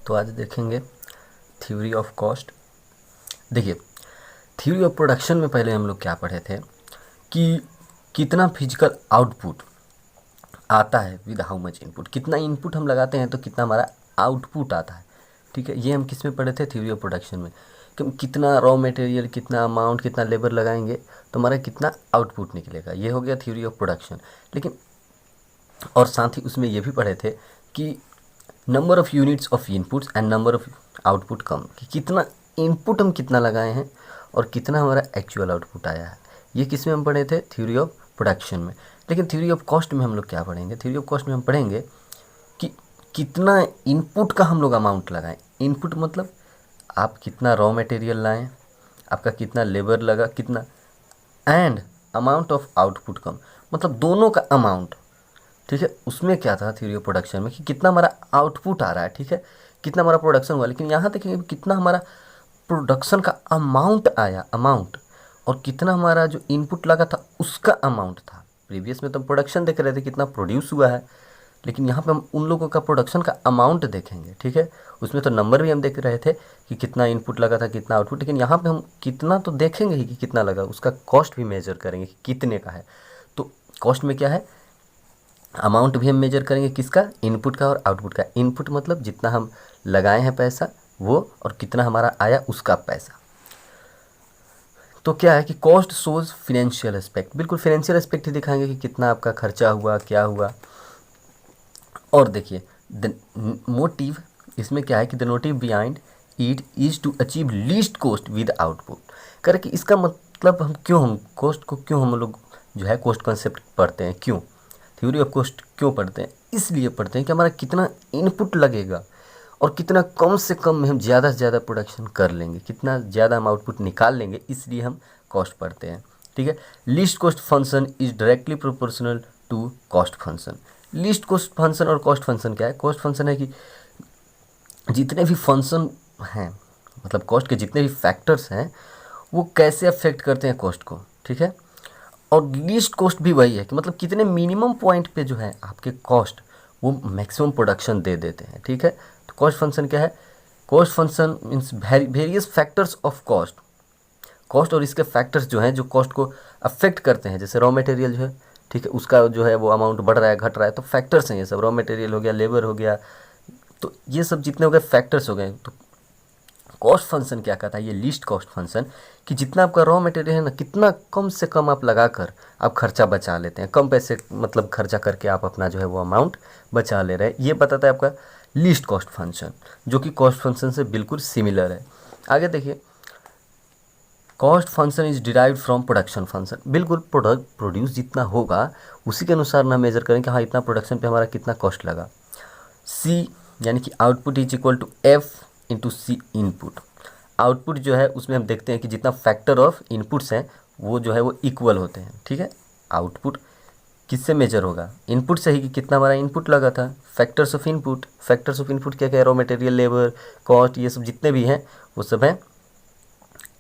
तो आज देखेंगे थ्योरी ऑफ कॉस्ट। देखिए, थ्योरी ऑफ प्रोडक्शन में पहले हम लोग क्या पढ़े थे कि कितना फिजिकल आउटपुट आता है विद हाउ मच इनपुट, कितना इनपुट हम लगाते हैं तो कितना हमारा आउटपुट आता है। ठीक है, ये हम किस में पढ़े थे? थ्योरी ऑफ प्रोडक्शन में कि हम कितना रॉ मटेरियल, कितना अमाउंट, कितना लेबर लगाएंगे तो हमारा कितना आउटपुट निकलेगा। ये हो गया थ्योरी ऑफ प्रोडक्शन। लेकिन और साथ ही उसमें ये भी पढ़े थे कि number of units of inputs and number of output कम, कि कितना इनपुट हम कितना लगाए हैं और कितना हमारा एक्चुअल आउटपुट आया है। ये किस में हम पढ़े थे? थ्योरी ऑफ प्रोडक्शन में। लेकिन थ्योरी ऑफ कॉस्ट में हम लोग क्या पढ़ेंगे? थ्योरी ऑफ कॉस्ट में हम पढ़ेंगे कि कितना इनपुट का हम लोग अमाउंट लगाएं। इनपुट मतलब आप कितना रॉ मटेरियल लाएं, आपका कितना लेबर लगा, कितना, एंड अमाउंट ऑफ आउटपुट कम, मतलब दोनों का अमाउंट। ठीक है, उसमें क्या था थ्योरी ऑफ प्रोडक्शन में कि कितना हमारा आउटपुट आ रहा है, ठीक है, कितना हमारा प्रोडक्शन हुआ। लेकिन यहाँ देखेंगे कितना हमारा प्रोडक्शन का अमाउंट आया, अमाउंट, और कितना हमारा जो इनपुट लगा था उसका अमाउंट था। प्रीवियस में तो प्रोडक्शन देख रहे थे कितना प्रोड्यूस हुआ है, लेकिन यहाँ पे हम उन लोगों का प्रोडक्शन का अमाउंट देखेंगे। ठीक है, उसमें तो नंबर भी हम देख रहे थे कि कितना इनपुट लगा था, कितना आउटपुट, लेकिन यहाँ पे हम कितना तो देखेंगे ही कि कितना लगा, उसका कॉस्ट भी मेजर करेंगे कि कितने का है। तो कॉस्ट में क्या है? अमाउंट भी हम मेजर करेंगे, किसका? इनपुट का और आउटपुट का। इनपुट मतलब जितना हम लगाए हैं पैसा वो, और कितना हमारा आया उसका पैसा। तो क्या है कि कॉस्ट शोज फिनेंशियल एस्पेक्ट, बिल्कुल फिनेंशियल एस्पेक्ट ही दिखाएंगे कि कितना आपका खर्चा हुआ, क्या हुआ। और देखिए द मोटिव, इसमें क्या है कि the motive behind it is to achieve least cost with output. करे कि इसका मतलब हम कॉस्ट को क्यों हम लोग जो है कॉस्ट कॉन्सेप्ट पढ़ते हैं, क्यों थ्योरी ऑफ कॉस्ट क्यों पढ़ते हैं? इसलिए पढ़ते हैं कि हमारा कितना इनपुट लगेगा और कितना कम से कम में हम ज़्यादा से ज़्यादा प्रोडक्शन कर लेंगे, कितना ज़्यादा हम आउटपुट निकाल लेंगे, इसलिए हम कॉस्ट पढ़ते हैं। ठीक है, least cost function is directly proportional to cost function. Least cost function और कॉस्ट फंक्शन क्या है? कॉस्ट फंक्शन है कि जितने भी फंक्शन हैं, मतलब कॉस्ट के जितने भी फैक्टर्स हैं, वो कैसे अफेक्ट करते हैं कॉस्ट को। ठीक है, और लीस्ट कॉस्ट भी वही है कि मतलब कितने मिनिमम पॉइंट पे जो है आपके कॉस्ट वो मैक्सिमम प्रोडक्शन दे देते हैं। ठीक है, तो कॉस्ट फंक्शन क्या है? Cost function means various factors of cost. Cost और इसके फैक्टर्स जो हैं जो कॉस्ट को अफेक्ट करते हैं, जैसे रॉ मटेरियल जो है, ठीक है, उसका जो है वो अमाउंट बढ़ रहा है, घट रहा है, तो फैक्टर्स हैं ये सब। रॉ मटेरियल हो गया, लेबर हो गया, तो ये सब जितने हो गए फैक्टर्स हो गए। तो कॉस्ट फंक्शन क्या कहता है? ये लीस्ट कॉस्ट फंक्शन, कि जितना आपका रॉ मटेरियल है ना, कितना कम से कम आप लगाकर आप खर्चा बचा लेते हैं, कम पैसे मतलब खर्चा करके आप अपना जो है वो अमाउंट बचा ले रहे हैं। ये बताता है आपका लीस्ट कॉस्ट फंक्शन, जो कि कॉस्ट फंक्शन से बिल्कुल सिमिलर है। आगे देखिए, cost function is derived from production function. बिल्कुल प्रोडक्ट प्रोड्यूस जितना होगा उसी के अनुसार ना मेजर करें कि हाँ इतना प्रोडक्शन पे हमारा कितना कॉस्ट लगा। सी यानी कि output is equal to F into C input. Output जो है उसमें हम देखते हैं कि जितना फैक्टर ऑफ इनपुट्स हैं वो जो है वो इक्वल होते हैं। ठीक है, आउटपुट किससे मेजर होगा? इनपुट से ही, कि कितना हमारा इनपुट लगा था। Factors of input, factors of input क्या क्या है? रॉ मटेरियल, लेबर, कॉस्ट, ये सब जितने भी हैं वो सब हैं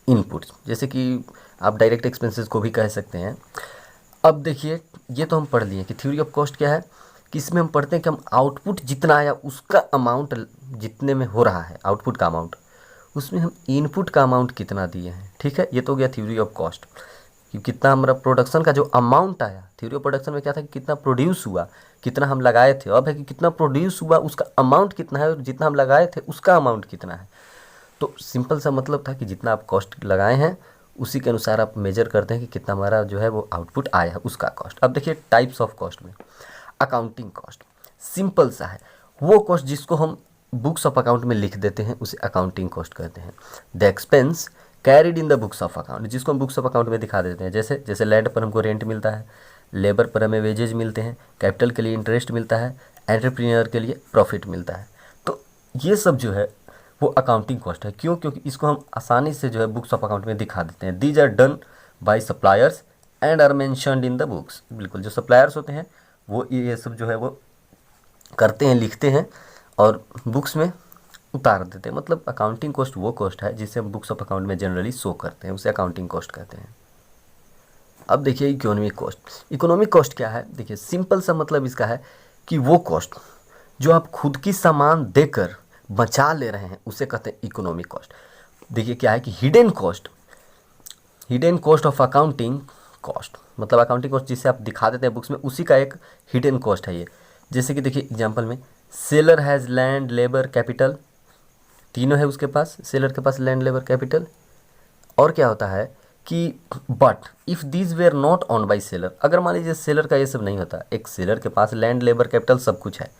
इनपुट्स, जैसे कि आप डायरेक्ट एक्सपेंसेस को भी कह सकते हैं। अब देखिए, ये तो हम पढ़ लिए कि थ्योरी ऑफ कॉस्ट क्या है, कि इसमें हम पढ़ते हैं कि हम आउटपुट जितना आया उसका अमाउंट जितने में हो रहा है, आउटपुट का अमाउंट, उसमें हम इनपुट का अमाउंट कितना दिए हैं। ठीक है, ये तो हो गया थ्योरी ऑफ कॉस्ट, कि कितना हमारा प्रोडक्शन का जो अमाउंट आया। थ्योरी ऑफ प्रोडक्शन में क्या था कि कितना प्रोड्यूस हुआ, कितना हम लगाए थे। अब है कि कितना प्रोड्यूस हुआ उसका अमाउंट कितना है, और जितना हम लगाए थे उसका अमाउंट कितना है। तो सिंपल सा मतलब था कि जितना आप कॉस्ट लगाए हैं उसी के अनुसार आप मेजर करते हैं कि कितना हमारा जो है वो आउटपुट आया है उसका कॉस्ट। अब देखिए टाइप्स ऑफ कॉस्ट में अकाउंटिंग कॉस्ट सिंपल सा है, वो कॉस्ट जिसको हम बुक्स ऑफ अकाउंट में लिख देते हैं उसे अकाउंटिंग कॉस्ट कहते हैं। The expense carried in the books of account, जिसको हम बुक्स ऑफ अकाउंट में दिखा देते हैं। जैसे जैसे लैंड पर हमको रेंट मिलता है, लेबर पर हमें वेजेज मिलते हैं, कैपिटल के लिए इंटरेस्ट मिलता है, एंटरप्रेन्योर के लिए प्रॉफिट मिलता है। तो ये सब जो है वो अकाउंटिंग कॉस्ट है। क्यों? क्योंकि इसको हम आसानी से जो है बुक्स ऑफ अकाउंट में दिखा देते हैं। These are done by suppliers and are mentioned in the books. बिल्कुल, जो सप्लायर्स होते हैं वो ये सब जो है वो करते हैं, लिखते हैं और बुक्स में उतार देते हैं। मतलब अकाउंटिंग कॉस्ट वो कॉस्ट है जिसे हम बुक्स ऑफ अकाउंट में जनरली शो करते हैं, उसे अकाउंटिंग कॉस्ट कहते हैं। अब देखिए इकोनॉमिक कॉस्ट। इकोनॉमिक कॉस्ट क्या है? देखिए सिंपल सा मतलब इसका है कि वो कॉस्ट जो आप खुद की सामान देकर बचा ले रहे हैं उसे कहते हैं इकोनॉमिक कॉस्ट। देखिए क्या है कि hidden cost of accounting cost, मतलब अकाउंटिंग कॉस्ट जिसे आप दिखा देते हैं बुक्स में, उसी का एक हिडन कॉस्ट है ये। जैसे कि देखिए एग्जांपल में, seller has land labour capital, तीनों है उसके पास, सेलर के पास लैंड लेबर कैपिटल। और क्या होता है कि but if these where not on by seller, अगर मान लीजिए सेलर का ये सब नहीं होता, एक सेलर के पास लैंड लेबर कैपिटल सब कुछ है,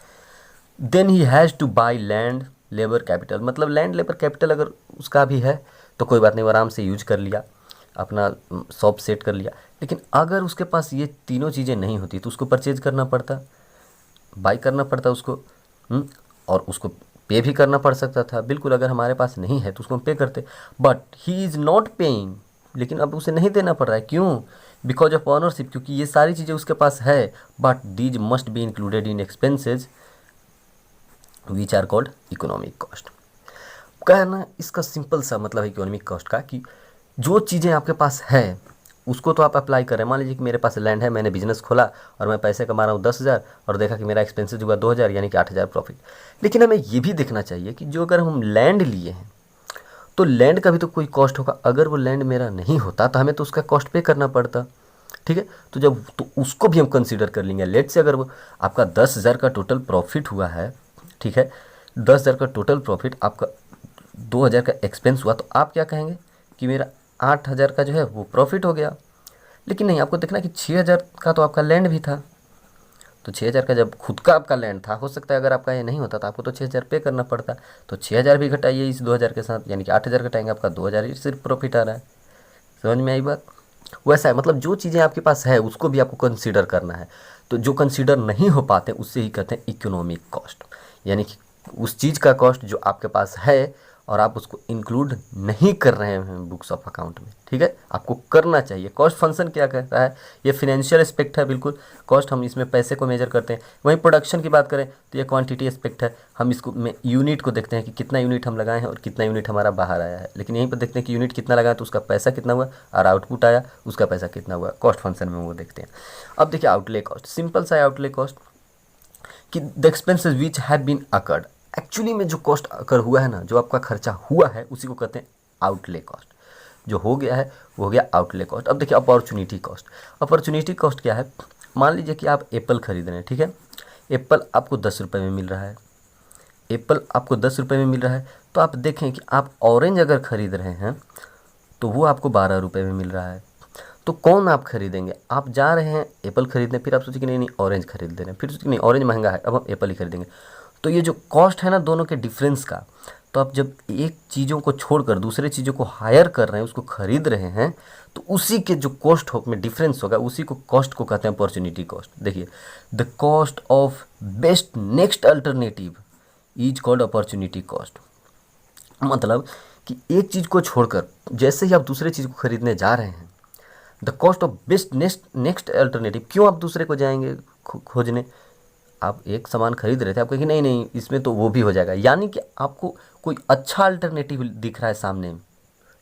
then he has to buy land labour capital, मतलब लैंड लेबर कैपिटल अगर उसका भी है तो कोई बात नहीं, वो आराम से यूज कर लिया, अपना शॉप सेट कर लिया। लेकिन अगर उसके पास ये तीनों चीज़ें नहीं होती तो उसको परचेज करना पड़ता, बाई करना पड़ता उसको, और उसको पे भी करना पड़ सकता था। बिल्कुल, अगर हमारे पास नहीं है तो उसको हम पे करते, but he is not paying, लेकिन अब उसे नहीं देना पड़ रहा है। क्यों? बिकॉज ऑफ ऑनरशिप, क्योंकि ये सारी चीज़ें उसके पास है, but these must be included in expenses which are called economic cost. क्या है ना, इसका सिंपल सा मतलब है इकोनॉमिक कॉस्ट का कि जो चीज़ें आपके पास है उसको तो आप अप्लाई करें। मान लीजिए कि मेरे पास लैंड है, मैंने बिजनेस खोला और मैं पैसे कमा रहा हूँ 10,000 और देखा कि मेरा एक्सपेंसेस हुआ 2,000, यानी कि 8,000 प्रॉफिट। लेकिन हमें ये भी देखना चाहिए कि जो अगर हम लैंड लिए हैं तो लैंड का भी तो कोई कॉस्ट होगा। अगर वो लैंड मेरा नहीं होता तो हमें तो उसका कॉस्ट पे करना पड़ता, ठीक है। तो जब तो उसको भी हम कंसीडर कर लेंगे। लेट से अगर वो आपका 10,000 का टोटल प्रॉफिट हुआ है, ठीक है, 10,000 का टोटल प्रॉफिट, आपका 2,000 का एक्सपेंस हुआ, तो आप क्या कहेंगे कि मेरा 8,000 का जो है वो प्रॉफिट हो गया। लेकिन नहीं, आपको देखना कि 6,000 का तो आपका लैंड भी था। तो 6,000 का जब खुद का आपका लैंड था, हो सकता है अगर आपका ये नहीं होता तो आपको तो 6,000 पे करना पड़ता। तो 6,000 भी घटाइए इस 2,000 के साथ, यानी कि 8,000 घटाएंगे, आपका 2,000 ही सिर्फ प्रॉफिट आ रहा है। समझ में आई बात? वैसा है, मतलब जो चीज़ें आपके पास है उसको भी आपको कंसीडर करना है। तो जो कंसीडर नहीं हो पाते उससे ही कहते हैं इकोनॉमिक कॉस्ट, यानी कि उस चीज़ का कॉस्ट जो आपके पास है और आप उसको इंक्लूड नहीं कर रहे हैं बुक्स ऑफ अकाउंट में, ठीक है। आपको करना चाहिए। कॉस्ट फंक्शन क्या कहता है? ये फिनेंशियल एस्पेक्ट है, बिल्कुल। कॉस्ट हम इसमें पैसे को मेजर करते हैं। वहीं प्रोडक्शन की बात करें तो ये क्वांटिटी एस्पेक्ट है, हम इसको में यूनिट को देखते हैं कि कितना यूनिट हम लगाए हैं और कितना यूनिट हमारा बाहर आया है। लेकिन यहीं पर देखते हैं कि यूनिट कितना लगाया तो उसका पैसा कितना हुआ, और आउटपुट आया उसका पैसा कितना हुआ, कॉस्ट फंक्शन में वो देखते हैं। अब देखिए आउटले कॉस्ट, सिंपल सा है आउटले कॉस्ट कि the expenses which have been occurred, actually में जो कॉस्ट अकर हुआ है ना, जो आपका खर्चा हुआ है उसी को कहते हैं आउटले कॉस्ट। जो हो गया है वो हो गया आउटले कॉस्ट। अब देखिए अपॉर्चुनिटी कॉस्ट। अपॉर्चुनिटी कॉस्ट क्या है? मान लीजिए कि आप एप्पल खरीद रहे हैं, ठीक है। एप्पल आपको 10 रुपये में मिल रहा है, एप्पल आपको 10 रुपये में मिल रहा है। तो आप देखें कि आप ऑरेंज अगर ख़रीद रहे हैं तो वो आपको 12 रुपये में मिल रहा है। तो कौन आप खरीदेंगे? आप जा रहे हैं एप्पल खरीदने, फिर आप सोचें कि नहीं नहीं ऑरेंज खरीद ले रहे हैं, फिर सोचें कि नहीं ऑरेंज महंगा है, अब हम एप्पल ही खरीदेंगे। तो ये जो कॉस्ट है ना दोनों के डिफरेंस का, तो आप जब एक चीज़ों को छोड़कर दूसरे चीज़ों को हायर कर रहे हैं, उसको खरीद रहे हैं, तो उसी के जो कॉस्ट हो में डिफरेंस होगा, उसी को कॉस्ट को कहते हैं अपॉर्चुनिटी कॉस्ट। देखिए, the cost of best next alternative is called opportunity cost. मतलब कि एक चीज़ को छोड़कर जैसे ही आप दूसरे चीज़ को खरीदने जा रहे हैं, the cost of best next alternative, क्यों आप दूसरे को जाएंगे खोजने? आप एक सामान खरीद रहे थे, आप कहेंगे नहीं नहीं इसमें तो वो भी हो जाएगा, यानी कि आपको कोई अच्छा अल्टरनेटिव दिख रहा है सामने,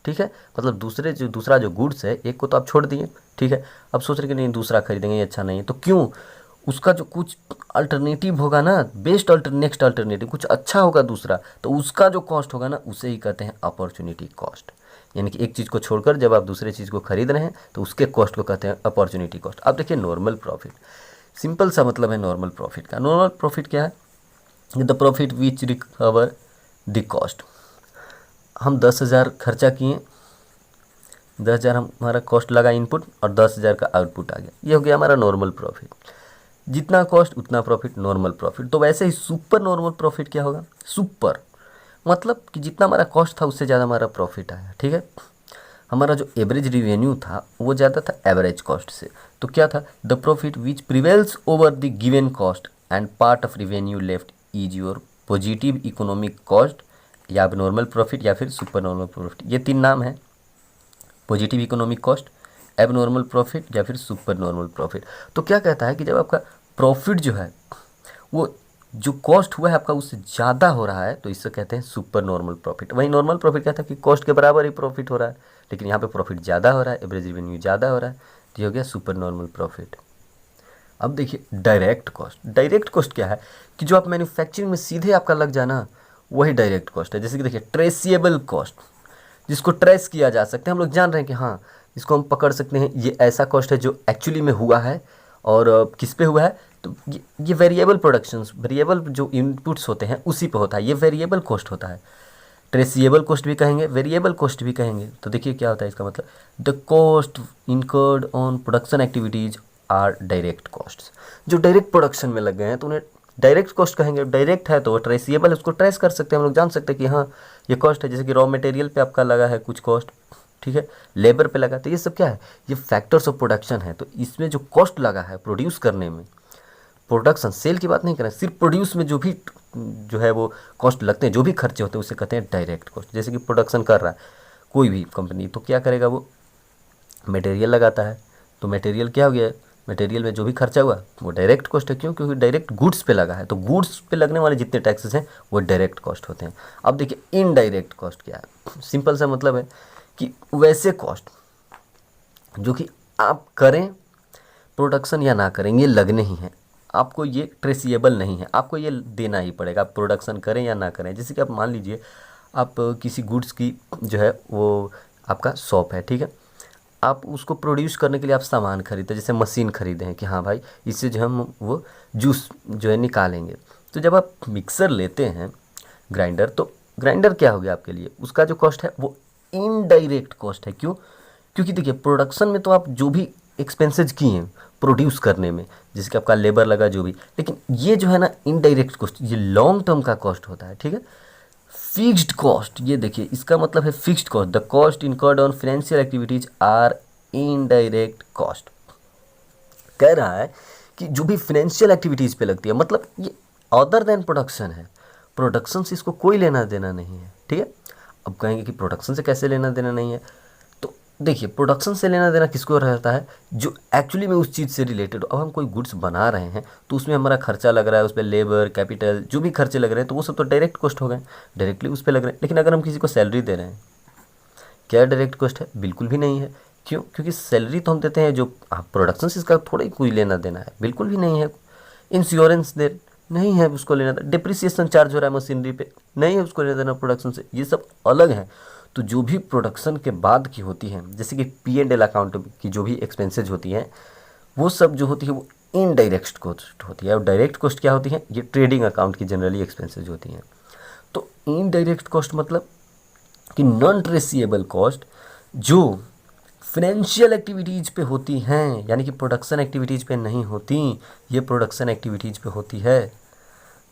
ठीक है। मतलब दूसरा जो गुड्स है, एक को तो आप छोड़ दिए, ठीक है, अब सोच रहे कि नहीं दूसरा खरीदेंगे, ये अच्छा नहीं है, तो क्यों? उसका जो कुछ अल्टरनेटिव होगा ना, बेस्ट नेक्स्ट अल्टरनेटिव कुछ अच्छा होगा दूसरा, तो उसका जो कॉस्ट होगा ना उसे ही कहते हैं अपॉर्चुनिटी कॉस्ट। यानी कि एक चीज़ को छोड़कर जब आप दूसरे चीज़ को खरीद रहे हैं तो उसके कॉस्ट को कहते हैं अपॉर्चुनिटी कॉस्ट। अब देखिए नॉर्मल प्रॉफिट, सिंपल सा मतलब है नॉर्मल प्रॉफिट का। नॉर्मल प्रॉफिट क्या है? The profit which recover the cost. हम 10,000 खर्चा किए, 10,000 हमारा कॉस्ट लगा इनपुट और 10,000 का आउटपुट आ गया, ये हो गया हमारा नॉर्मल प्रॉफिट। जितना कॉस्ट उतना प्रॉफिट, नॉर्मल प्रॉफिट। तो वैसे ही सुपर नॉर्मल प्रॉफिट क्या होगा? सुपर मतलब कि जितना हमारा कॉस्ट था उससे ज़्यादा हमारा प्रॉफिट आया, ठीक है। हमारा जो एवरेज रिवेन्यू था वो ज़्यादा था एवरेज कॉस्ट से। तो क्या था? The profit which prevails over the given cost and part of revenue left is your positive economic cost, या अब नॉर्मल प्रॉफिट या फिर सुपर नॉर्मल प्रॉफिट। ये 3 नाम है, पॉजिटिव इकोनॉमिक कॉस्ट, एब नॉर्मल प्रॉफिट या फिर सुपर नॉर्मल प्रॉफिट। तो क्या कहता है कि जब आपका प्रॉफिट जो है वो जो कॉस्ट हुआ है आपका उससे ज़्यादा हो रहा है तो इससे कहते हैं सुपर नॉर्मल प्रॉफिट। वहीं नॉर्मल प्रॉफिट क्या था कि कॉस्ट के बराबर ही प्रॉफिट हो रहा है, लेकिन यहाँ पे प्रॉफिट ज़्यादा हो रहा है, एवरेज रेवेन्यू ज़्यादा हो रहा है, तो ये हो गया सुपर नॉर्मल प्रॉफिट। अब देखिए डायरेक्ट कॉस्ट। डायरेक्ट कॉस्ट क्या है कि जो आप मैन्युफैक्चरिंग में सीधे आपका लग जाना वही डायरेक्ट कॉस्ट है। जैसे कि देखिए ट्रेसिएबल कॉस्ट, जिसको ट्रेस किया जा सकता है, हम लोग जान रहे हैं कि हाँ इसको हम पकड़ सकते हैं, ये ऐसा कॉस्ट है जो एक्चुअली में हुआ है और किस पे हुआ है, तो ये वेरिएबल प्रोडक्शंस, वेरिएबल जो इनपुट्स होते हैं उसी पे होता है, ये वेरिएबल कॉस्ट होता है। ट्रेसिएबल कॉस्ट भी कहेंगे, वेरिएबल कॉस्ट भी कहेंगे। तो देखिए क्या होता है इसका मतलब, the cost incurred on production activities are direct costs. जो डायरेक्ट प्रोडक्शन में लग गए हैं तो उन्हें डायरेक्ट कॉस्ट कहेंगे। डायरेक्ट है तो वो ट्रेसिएबल, उसको ट्रेस कर सकते हैं, हम लोग जान सकते हैं कि हाँ ये कॉस्ट है। जैसे कि रॉ मटेरियल पे आपका लगा है कुछ कॉस्ट, ठीक है, लेबर पे लगा, तो ये सब क्या है, ये फैक्टर्स ऑफ प्रोडक्शन है। तो इसमें जो कॉस्ट लगा है प्रोड्यूस करने में, प्रोडक्शन सेल की बात नहीं करें, सिर्फ प्रोड्यूस में जो भी जो है वो कॉस्ट लगते हैं, जो भी खर्चे होते हैं उसे कहते हैं डायरेक्ट कॉस्ट। जैसे कि प्रोडक्शन कर रहा है कोई भी कंपनी, तो क्या करेगा, वो मटेरियल लगाता है, तो मटेरियल क्या हो गया, मटेरियल में जो भी खर्चा हुआ वो डायरेक्ट कॉस्ट है। क्यों, क्योंकि डायरेक्ट गुड्स पे लगा है, तो गुड्स पे लगने वाले जितने टैक्सेस हैं वो डायरेक्ट कॉस्ट होते हैं। अब देखिए इनडायरेक्ट कॉस्ट क्या है, सिंपल सा मतलब है कि वैसे कॉस्ट जो कि आप करें प्रोडक्शन या ना करें, ये लगने ही हैं, आपको ये ट्रेसिएबल नहीं है, आपको ये देना ही पड़ेगा, आप प्रोडक्शन करें या ना करें। जैसे कि आप मान लीजिए आप किसी गुड्स की जो है वो आपका शॉप है, ठीक है, आप उसको प्रोड्यूस करने के लिए आप सामान खरीदते हैं, जैसे मशीन खरीदे हैं कि हाँ भाई इससे जो हम वो जूस जो है निकालेंगे। तो जब आप मिक्सर लेते हैं ग्राइंडर, तो ग्राइंडर क्या हो गया आपके लिए, उसका जो कॉस्ट है वो इनडायरेक्ट कॉस्ट है। क्यों, क्योंकि देखिए प्रोडक्शन में तो आप जो भी एक्सपेंसेज किए हैं प्रोड्यूस करने में, जैसे कि आपका लेबर लगा जो भी, लेकिन ये जो है ना इनडायरेक्ट कॉस्ट, ये लॉन्ग टर्म का कॉस्ट होता है, ठीक है। फिक्स्ड कॉस्ट, ये देखिए इसका मतलब है fixed cost, the cost incurred on financial activities are indirect cost. कह रहा है कि जो भी फाइनेंशियल एक्टिविटीज पे लगती है, मतलब ये अदर देन प्रोडक्शन है, प्रोडक्शन से इसको कोई लेना देना नहीं है, ठीक है। अब कहेंगे कि प्रोडक्शन से कैसे लेना देना नहीं है, तो देखिए प्रोडक्शन से लेना देना किसको रहता है, जो एक्चुअली में उस चीज़ से रिलेटेड। अब हम कोई गुड्स बना रहे हैं तो उसमें हमारा खर्चा लग रहा है, उस पर लेबर कैपिटल जो भी खर्चे लग रहे हैं, तो वो सब तो डायरेक्ट कॉस्ट हो गए, डायरेक्टली उस पर लग रहे हैं। लेकिन अगर हम किसी को सैलरी दे रहे हैं, क्या डायरेक्ट कॉस्ट है, बिल्कुल भी नहीं है। क्यों, क्योंकि सैलरी तो हम देते हैं, जो प्रोडक्शन से इसका थोड़ा ही कोई लेना देना है, बिल्कुल भी नहीं है। इंश्योरेंस दे नहीं है, उसको लेना देना, डिप्रिसिएशन चार्ज हो रहा है मशीनरी पे, नहीं है उसको लेना देना प्रोडक्शन से, ये सब अलग है। तो जो भी प्रोडक्शन के बाद की होती है, जैसे कि P&L अकाउंट की जो भी एक्सपेंसेज होती हैं, वो सब जो होती है वो इनडायरेक्ट कॉस्ट होती है। और डायरेक्ट कॉस्ट क्या होती है, ये ट्रेडिंग अकाउंट की जनरली एक्सपेंसेज होती हैं। तो इनडायरेक्ट कॉस्ट मतलब कि नॉन ट्रेसिएबल कॉस्ट जो फाइनेंशियल एक्टिविटीज़ पे होती हैं, यानी कि प्रोडक्शन एक्टिविटीज़ पे नहीं होती, ये प्रोडक्शन एक्टिविटीज़ पे होती है।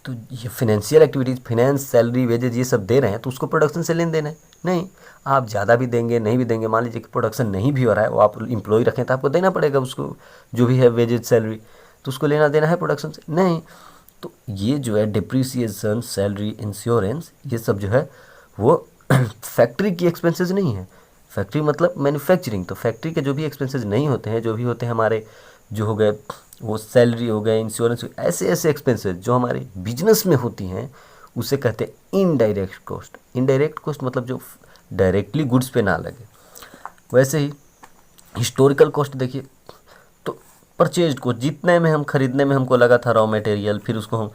तो ये financial activities, finance, salary, wages, ये सब दे रहे हैं, तो उसको प्रोडक्शन से लेन देना है नहीं। आप ज़्यादा भी देंगे नहीं भी देंगे, मान लीजिए कि प्रोडक्शन नहीं भी हो रहा है, वो आप एम्प्लॉय रखें तो आपको देना पड़ेगा उसको जो भी है वेजेज सैलरी, तो उसको लेना देना है प्रोडक्शन से नहीं। तो ये जो है डिप्रिसिएशन, सैलरी, इंश्योरेंस, ये सब जो है वो फैक्ट्री की एक्सपेंसेस नहीं है। फैक्ट्री मतलब मैन्युफैक्चरिंग, तो फैक्ट्री के जो भी एक्सपेंसेस नहीं होते हैं, जो भी होते हैं हमारे जो हो गए वो सैलरी हो गए, इंश्योरेंस, ऐसे ऐसे एक्सपेंसेस जो हमारे बिजनेस में होती हैं, उसे कहते हैं इनडायरेक्ट कॉस्ट। इनडायरेक्ट कॉस्ट मतलब जो डायरेक्टली गुड्स पे ना लगे। वैसे ही हिस्टोरिकल कॉस्ट देखिए, तो परचेज को जितने में हम खरीदने में हमको लगा था रॉ मटेरियल, फिर उसको हम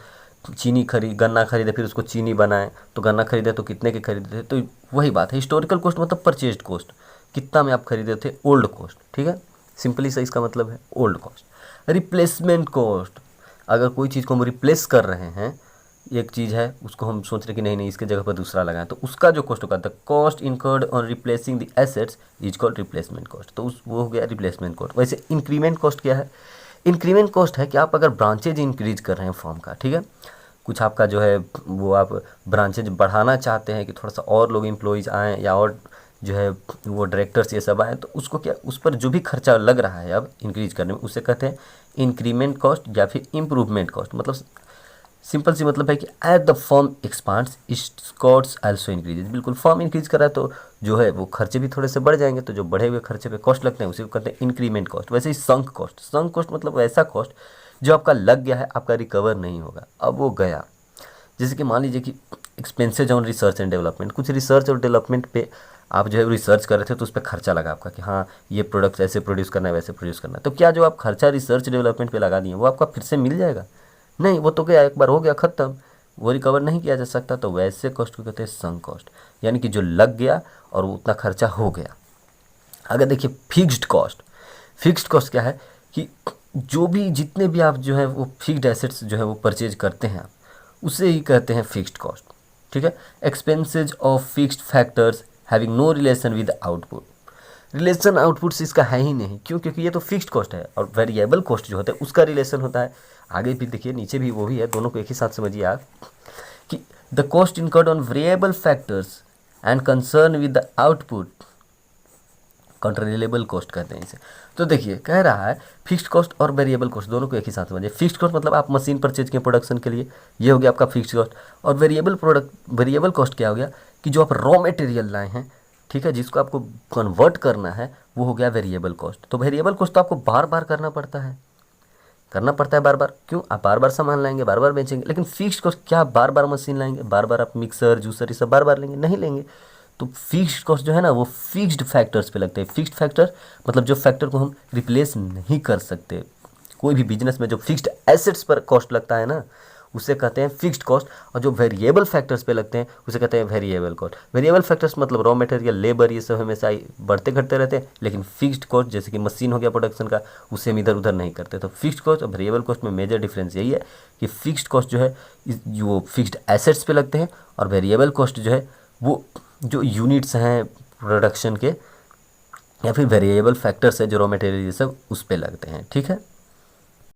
गन्ना खरीदे, फिर उसको चीनी बनाए, तो गन्ना खरीदे तो कितने के खरीदे थे, तो वही बात है। हिस्टोरिकल कॉस्ट मतलब परचेज कॉस्ट, कितना में आप खरीदे थे, ओल्ड कॉस्ट, ठीक है, सिंपली सा इसका मतलब है ओल्ड कॉस्ट। रिप्लेसमेंट कॉस्ट, अगर कोई चीज़ को हम रिप्लेस कर रहे हैं, एक चीज़ है उसको हम सोच रहे कि नहीं नहीं इसके जगह पर दूसरा लगाएं, तो उसका जो कॉस्ट होगा, the cost incurred on replacing the assets is called replacement cost, तो उस वो हो गया रिप्लेसमेंट कॉस्ट। वैसे इंक्रीमेंट कॉस्ट क्या है, इंक्रीमेंट कॉस्ट है कि आप अगर ब्रांचेज इंक्रीज कर रहे हैं फॉर्म का, ठीक है, कुछ आपका जो है वो आप ब्रांचेज बढ़ाना चाहते हैं कि थोड़ा सा और लोग एम्प्लॉयज़ आएँ या और जो है वो डायरेक्टर्स ये सब आए, तो उसको क्या, उस पर जो भी खर्चा लग रहा है अब इंक्रीज करने में, उसे कहते हैं इंक्रीमेंट कॉस्ट या फिर इम्प्रूवमेंट कॉस्ट। मतलब सिंपल सी मतलब है कि at the firm expands it's cost also increases, बिल्कुल फर्म इंक्रीज कर रहा है तो जो है वो खर्चे भी थोड़े से बढ़ जाएंगे, तो जो बढ़े हुए खर्चे पे कॉस्ट लगते हैं उसे कहते हैं इंक्रीमेंट कॉस्ट। वैसे ही संक कॉस्ट, संक कॉस्ट मतलब ऐसा कॉस्ट जो आपका लग गया है, आपका रिकवर नहीं होगा, अब वो गया। जैसे कि मान लीजिए कि expenses on research and development, कुछ रिसर्च और डेवलपमेंट पे आप जो है रिसर्च कर रहे थे, तो उस पर खर्चा लगा आपका कि हाँ ये प्रोडक्ट्स ऐसे प्रोड्यूस करना है वैसे प्रोड्यूस करना है, तो क्या जो आप खर्चा रिसर्च डेवलपमेंट पे लगा दिए वो आपका फिर से मिल जाएगा, नहीं, वो तो क्या एक बार हो गया ख़त्म, वो रिकवर नहीं किया जा सकता, तो वैसे कॉस्ट को कहते हैं संक कॉस्ट, यानी कि जो लग गया और वो उतना खर्चा हो गया। अगर देखिए फिक्स्ड कॉस्ट क्या है कि जो भी जितने भी आप जो है वो फिक्स्ड एसेट्स जो है वो परचेज करते हैं आप, उसे ही कहते हैं फिक्स्ड कॉस्ट। ठीक है। Expenses of fixed factors having no relation with output, relation output से इसका है ही नहीं, क्यों? क्योंकि ये तो फिक्स्ड कॉस्ट है, और वेरिएबल कॉस्ट जो होता है उसका रिलेशन होता है। आगे भी देखिए, नीचे भी वो भी है, दोनों को एक ही साथ समझिए आप कि the cost incurred on variable factors and concern with the output controllable cost कहते हैं इसे। तो देखिए कह रहा है फिक्स्ड कॉस्ट और वेरिएबल कॉस्ट दोनों को एक ही साथ समझिए। फिक्स्ड कॉस्ट मतलब आप मशीन परचेज किए प्रोडक्शन के लिए, ये हो गया आपका फिक्स्ड कॉस्ट। और वेरिएबल कॉस्ट क्या हो गया कि जो आप रॉ मटेरियल लाए हैं, ठीक है, जिसको आपको कन्वर्ट करना है, वो हो गया वेरिएबल कॉस्ट। तो वेरिएबल कॉस्ट तो आपको बार बार करना पड़ता है बार बार। क्यों? आप बार बार सामान लाएंगे, बार बार बेचेंगे। लेकिन फिक्स्ड कॉस्ट क्या, बार बार मशीन लाएंगे, बार बार आप मिक्सर जूसर ये सब बार बार लेंगे? नहीं लेंगे। तो फिक्स्ड कॉस्ट जो है ना वो फिक्स्ड फैक्टर्स पे लगते हैं। फिक्स्ड फैक्टर मतलब जो फैक्टर को हम रिप्लेस नहीं कर सकते। कोई भी बिजनेस में जो फिक्स्ड एसेट्स पर कॉस्ट लगता है ना, उसे कहते हैं फिक्स्ड कॉस्ट। और जो वेरिएबल फैक्टर्स पे लगते हैं उसे कहते हैं वेरिएबल कॉस्ट। वेरिएबल फैक्टर्स मतलब रॉ मटेरियल, लेबर, ये सब हमेशा बढ़ते घटते रहते हैं। लेकिन फिक्स्ड कॉस्ट जैसे कि मशीन हो गया प्रोडक्शन का, उसे हम इधर उधर नहीं करते। तो फिक्स्ड कॉस्ट और वेरिएबल कॉस्ट में मेजर डिफरेंस यही है कि फिक्स्ड कॉस्ट जो है वो फिक्स्ड एसेट्स पे लगते हैं, और वेरिएबल कॉस्ट जो है वो जो यूनिट्स हैं प्रोडक्शन के या फिर वेरिएबल फैक्टर्स है जो रॉ मटेरियल ये सब उस पे लगते हैं। ठीक है।